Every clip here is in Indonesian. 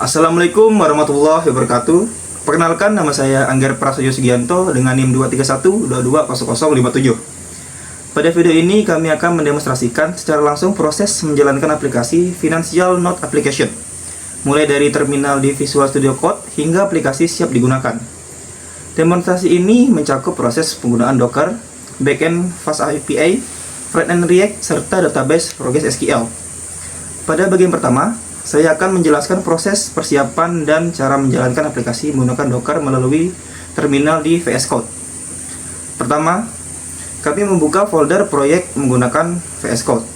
Assalamualaikum warahmatullahi wabarakatuh. Perkenalkan, nama saya Anggar Prasojo Sugianto dengan NIM 231220057. Pada video ini kami akan mendemonstrasikan secara langsung proses menjalankan aplikasi Financial Note Application, mulai dari terminal di Visual Studio Code hingga aplikasi siap digunakan. Demonstrasi ini mencakup proses penggunaan Docker, backend Fast API, frontend React, serta database ProgressSQL. Pada bagian pertama, saya akan menjelaskan proses persiapan dan cara menjalankan aplikasi menggunakan Docker melalui terminal di VS Code. Pertama, kami membuka folder proyek menggunakan VS Code.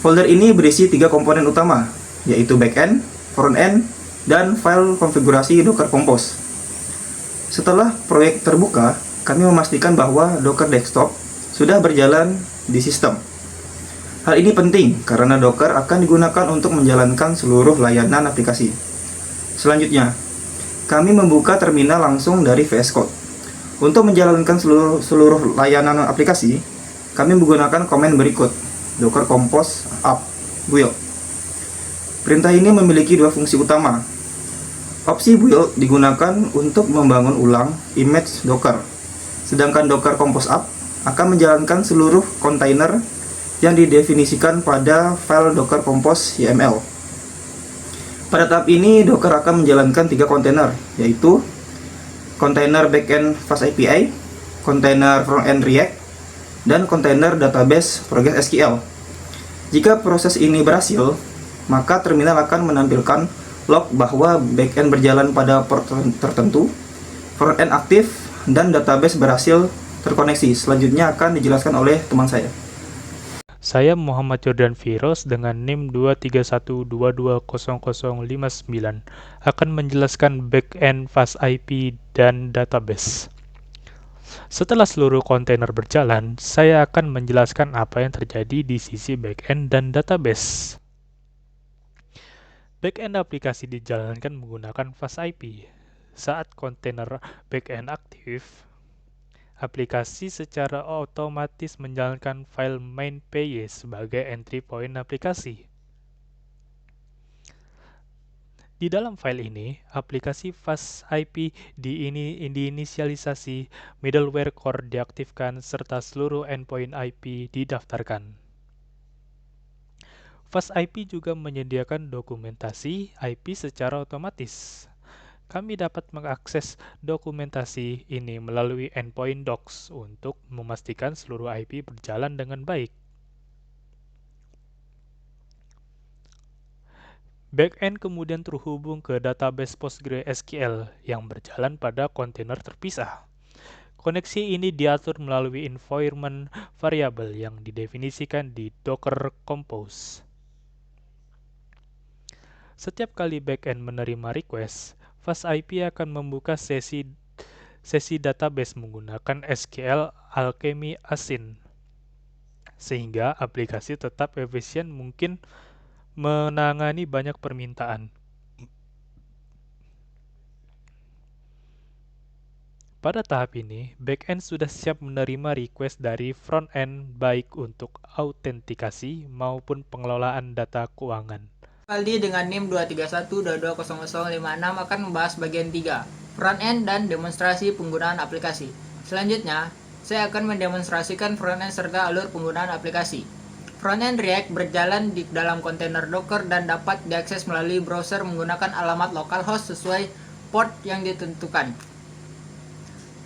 Folder ini berisi 3 komponen utama, yaitu backend, frontend, dan file konfigurasi Docker Compose. Setelah proyek terbuka, kami memastikan bahwa Docker Desktop sudah berjalan di sistem. Hal ini penting karena Docker akan digunakan untuk menjalankan seluruh layanan aplikasi. Selanjutnya, kami membuka terminal langsung dari VS Code. Untuk menjalankan seluruh layanan aplikasi, kami menggunakan komen berikut: Docker Compose up build. Perintah ini memiliki 2 fungsi utama. Opsi build digunakan untuk membangun ulang image Docker, sedangkan Docker Compose up akan menjalankan seluruh kontainer yang didefinisikan pada file Docker Compose YML. Pada tahap ini, Docker akan menjalankan 3 kontainer, yaitu kontainer backend Fast API, kontainer frontend React, dan kontainer database ProgressSQL. Jika proses ini berhasil, maka terminal akan menampilkan log bahwa backend berjalan pada port tertentu, frontend aktif, dan database berhasil terkoneksi. Selanjutnya akan dijelaskan oleh teman saya. Saya Muhammad Jordan Firos dengan NIM 231220059 akan menjelaskan backend Fast IP dan database. Setelah seluruh kontainer berjalan, saya akan menjelaskan apa yang terjadi di sisi backend dan database. Backend aplikasi dijalankan menggunakan Fast IP. Saat kontainer backend aktif, aplikasi secara otomatis menjalankan file main.py sebagai entry point aplikasi. Di dalam file ini, aplikasi Fast IP diinisialisasi, middleware core diaktifkan, serta seluruh endpoint IP didaftarkan. Fast IP juga menyediakan dokumentasi IP secara otomatis. Kami dapat mengakses dokumentasi ini melalui endpoint docs untuk memastikan seluruh IP berjalan dengan baik. Backend kemudian terhubung ke database PostgreSQL yang berjalan pada kontainer terpisah. Koneksi ini diatur melalui environment variable yang didefinisikan di Docker Compose. Setiap kali backend menerima request, Fast IP akan membuka sesi database menggunakan SQL Alchemy Async, sehingga aplikasi tetap efisien mungkin menangani banyak permintaan. Pada tahap ini, backend sudah siap menerima request dari frontend baik untuk autentikasi maupun pengelolaan data keuangan. Aldi dengan NIM 231220056 akan membahas bagian 3, frontend dan demonstrasi penggunaan aplikasi. Selanjutnya, saya akan mendemonstrasikan frontend serta alur penggunaan aplikasi. Frontend React berjalan di dalam kontainer Docker dan dapat diakses melalui browser menggunakan alamat localhost sesuai port yang ditentukan.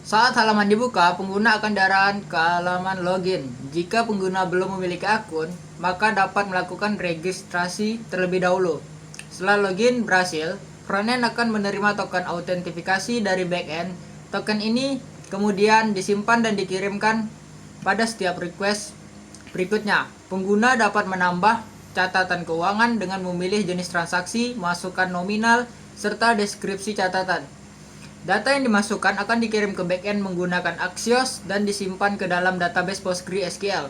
Saat halaman dibuka, pengguna akan diarahkan ke halaman login. Jika pengguna belum memiliki akun, maka dapat melakukan registrasi terlebih dahulu. Setelah login berhasil, frontend akan menerima token autentifikasi dari backend. Token ini kemudian disimpan dan dikirimkan pada setiap request berikutnya. Pengguna dapat menambah catatan keuangan dengan memilih jenis transaksi, masukkan nominal, serta deskripsi catatan. Data yang dimasukkan akan dikirim ke backend menggunakan Axios dan disimpan ke dalam database PostgreSQL.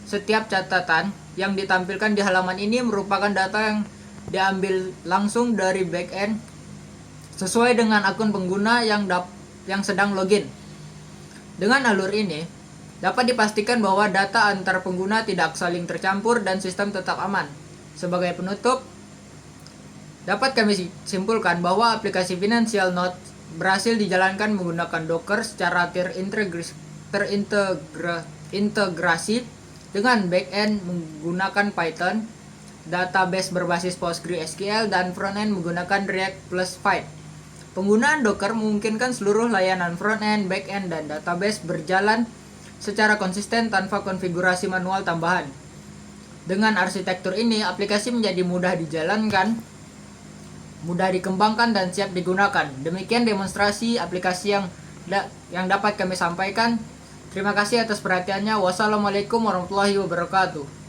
Setiap catatan yang ditampilkan di halaman ini merupakan data yang diambil langsung dari backend sesuai dengan akun pengguna yang sedang login. Dengan alur ini, dapat dipastikan bahwa data antar pengguna tidak saling tercampur dan sistem tetap aman. Sebagai penutup, Dapat kami simpulkan bahwa aplikasi Financial Note berhasil dijalankan menggunakan Docker secara terintegrasi dengan backend menggunakan Python, database berbasis PostgreSQL, dan frontend menggunakan React plus Vite. Penggunaan Docker memungkinkan seluruh layanan frontend, backend, dan database berjalan secara konsisten tanpa konfigurasi manual tambahan. Dengan arsitektur ini, aplikasi menjadi mudah dijalankan, mudah dikembangkan, dan siap digunakan. Demikian demonstrasi aplikasi yang dapat kami sampaikan. Terima kasih atas perhatiannya. Wassalamualaikum warahmatullahi wabarakatuh.